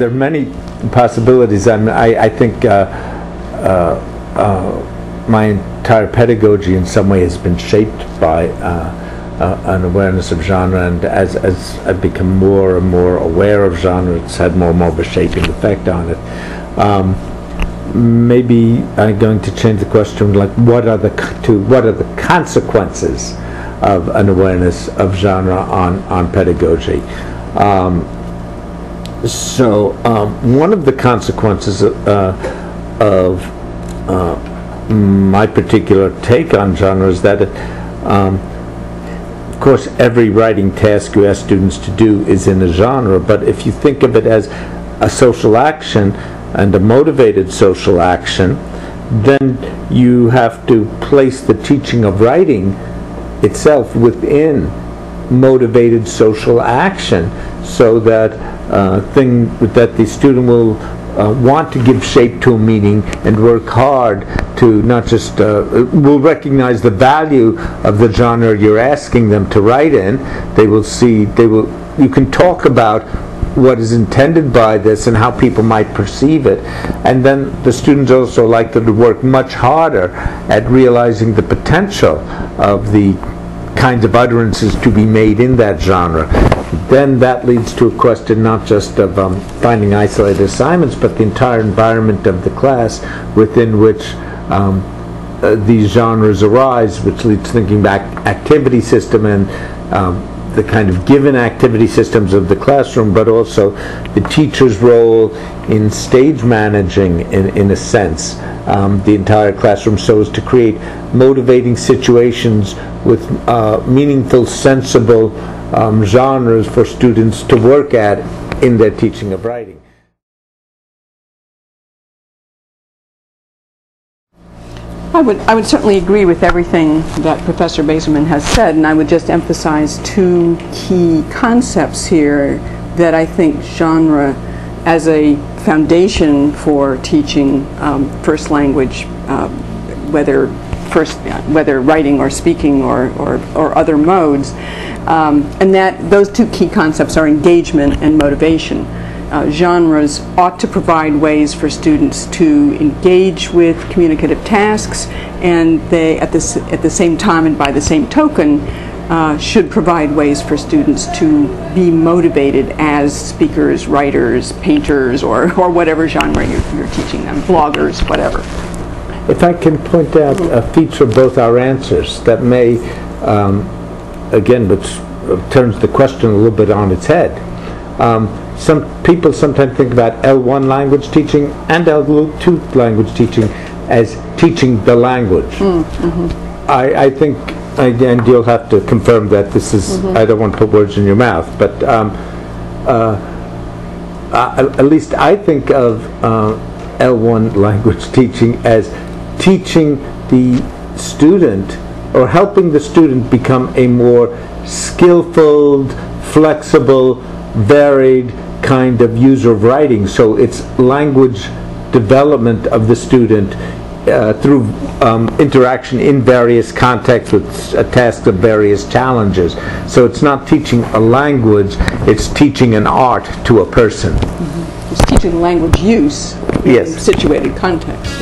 there are many possibilities. I think my entire pedagogy in some way has been shaped by an awareness of genre, and as I've become more and more aware of genre, it's had more and more of a shaping effect on it. Maybe I'm going to change the question, like what are the consequences of an awareness of genre on pedagogy? One of the consequences of my particular take on genre is that of course every writing task you ask students to do is in a genre, but if you think of it as a social action and a motivated social action, then you have to place the teaching of writing itself within motivated social action, so that that the student will want to give shape to a meaning and work hard to not just will recognize the value of the genre you're asking them to write in. You can talk about what is intended by this and how people might perceive it, and then the students also like to work much harder at realizing the potential of the kinds of utterances to be made in that genre. Then that leads to a question not just of finding isolated assignments, but the entire environment of the class within which these genres arise, which leads to thinking back activity system and the kind of given activity systems of the classroom, but also the teacher's role in stage managing, in a sense, the entire classroom, so as to create motivating situations with meaningful, sensible genres for students to work at in their teaching of writing. I would certainly agree with everything that Professor Bazerman has said, and I would just emphasize two key concepts here that I think genre as a foundation for teaching first language, whether writing or speaking or other modes, and that those two key concepts are engagement and motivation. Genres ought to provide ways for students to engage with communicative tasks, and they, at the same time and by the same token, should provide ways for students to be motivated as speakers, writers, painters, or whatever genre you're teaching them, bloggers, whatever. If I can point out a feature of both our answers that may, again, which turns the question a little bit on its head. Some people sometimes think about L1 language teaching and L2 language teaching as teaching the language. I think, again, you'll have to confirm that this is, I don't want to put words in your mouth, but at least I think of L1 language teaching as teaching the student, or helping the student become a more skillful, flexible, varied kind of user of writing. So it's language development of the student through interaction in various contexts with tasks of various challenges. So it's not teaching a language, it's teaching an art to a person. It's teaching language use in situated context.